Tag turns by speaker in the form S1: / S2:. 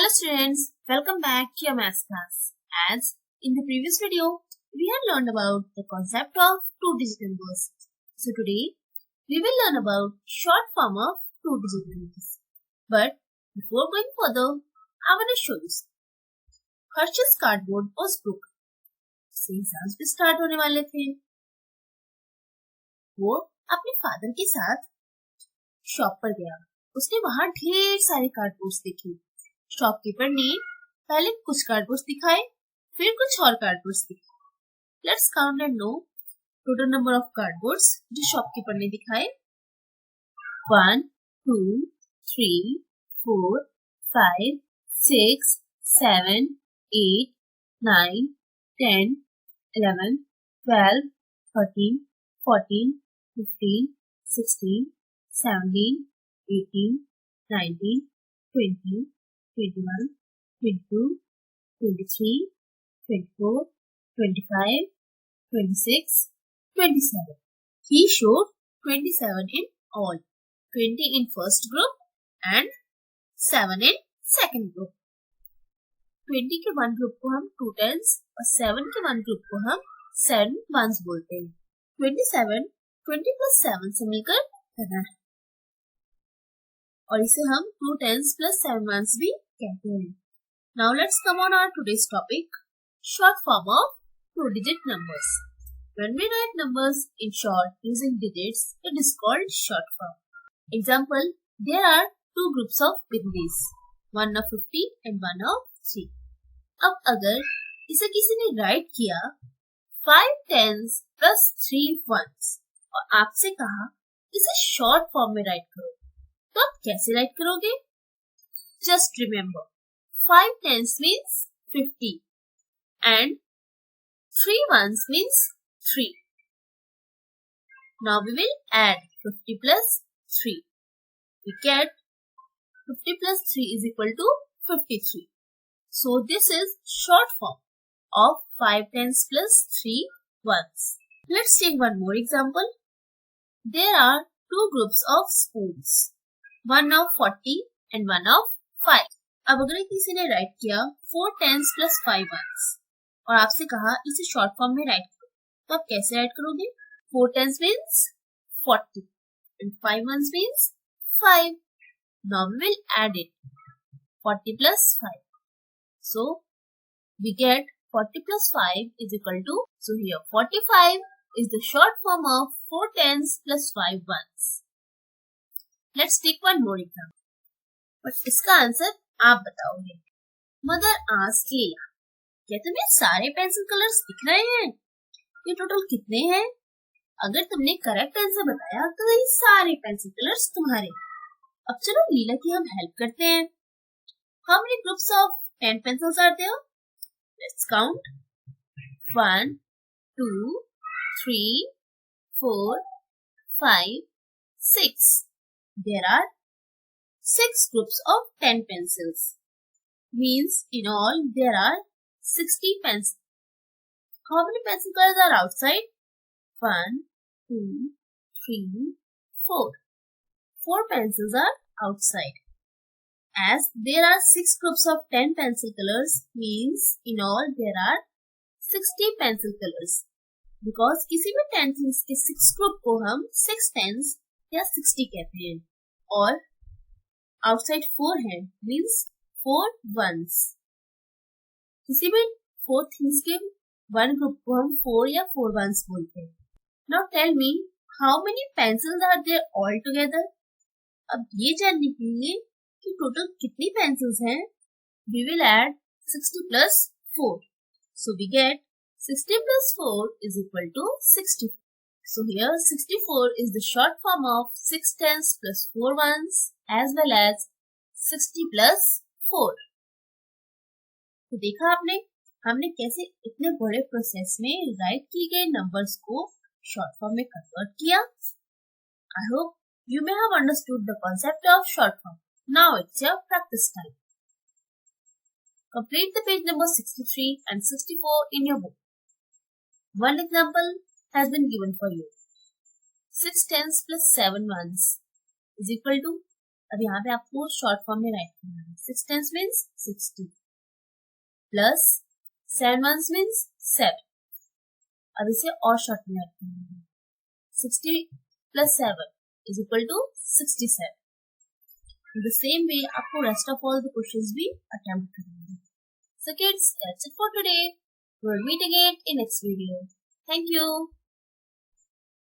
S1: Hello students, welcome back to your maths class. As in the previous video, we had learned about the concept of two-digit numbers. So today, we will learn about short form of two-digit numbers. But before going further, I want to show you something. Harsh's cardboard was broken. उससे exams भी start होने वाले थे. वो अपने father के साथ shop पर गया. उसने वहां ढेर सारे कार्डबोर्ड्स देखे. शॉपकीपर ने पहले कुछ कार्डबोर्ड्स दिखाए, फिर कुछ और कार्डबोर्ड्स दिखाए. Let's count and know total number of cardboards जो शॉपकीपर ने दिखाए. 1, 2, 3, 4, 5, 6, 7, 8, 9, 10, 11, 12, 13, 14, 15, 16, 17, 18, 19, 20, 21, 22, 23, 24, 25, 26, 27. He showed 27 in all, 20 in first group and 7 in second group. 20 के वन ग्रुप को हम 2 tens और 7 के वन ग्रुप को हम 7 ones बोलते हैं. 27 20 plus 7 से मिलकर बना है और इसे हम 2 tens plus 7 ones भी कहते हैं. Now let's come on our today's topic, short form of two-digit numbers. When we write numbers in short using digits, it is called short form. Example, there are two groups of bindis, one of 50 and one of 3. अब अगर इसे किसी ने right किया 5 tens plus 3 ones और आपसे कहा इसे शॉर्ट फॉर्म में राइट करो, तो आप कैसे राइट करोगे? Just remember, 5 tens means 50 and 3 ones means 3. Now we will add 50 plus 3. We get 50 plus 3 is equal to 53. So this is short form of 5 tens plus 3 ones. Let's take one more example. There are two groups of spoons, one of 40 and one of 5. अब अगर किसी ने right किया 4 tens plus 5 ones और आपसे कहा इसे short form में राइट करो, तो आप कैसे राइट करोगे? 4 tens means 40 and 5 ones means 5. Now we will add it. 40 plus 5. So we get 40 plus 5 is equal to, so here 45 is the short form of 4 tens plus 5 ones. Let's take one more example. But इसका answer आप बताओगे. Mother asked लिया, क्या तुम्हें सारे pencil colours दिख रहे हैं? ये टोटल कितने हैं? अगर तुमने करेक्ट आंसर बताया तो ये सारे पेंसिल कलर्स तुम्हारे. अब चलो लीला की हम हेल्प करते हैं. How many groups of 10 pencils are there? Let's count. 1, 2, 3, 4, 5, 6. There are 6 groups of 10 pencils. Means in all there are 60 pencils. How many pencil colors are outside? 1, 2, 3, 4. 4 pencils are outside. As there are 6 groups of 10 pencil colors, means in all there are 60 pencil colors. Because किसी भी pencils के 6 group को हम 6 tens या 60 कहते हैं और outside 4 है, means 4 ones. किसी भी 4 things के one group को हम 4 या 4 ones बोलते हैं. Now tell me, how many pencils are there all together? अब ये जानने के लिए कि टोटल कितनी पेंसिल्स हैं, we will add 60 plus 4. So we get 60 plus 4 is equal to 60. So here 64 is the short form of 6 tens plus 4 ones as well as 60 plus 4. तो देखा आपने, हमने कैसे इतने बड़े प्रोसेस में राइट किए गए नंबर्स को शॉर्ट फॉर्म में कन्वर्ट किया. I hope you may have understood the concept of short form. Now it's your practice time. Complete the page number 63 and 64 in your book. One example has been given for you. 6 tens plus 7 ones is equal to अब यहाँ पे आपको short form में right करना है. 6 tens means 60 plus 7 ones means 7. अब इसे और शॉर्ट में राइट करना है. 60 plus 7 is equal to 67. In the same way, आपको rest of all the questions भी attempt करना है. So kids, that's it for today. We'll meet again in next video. Thank you.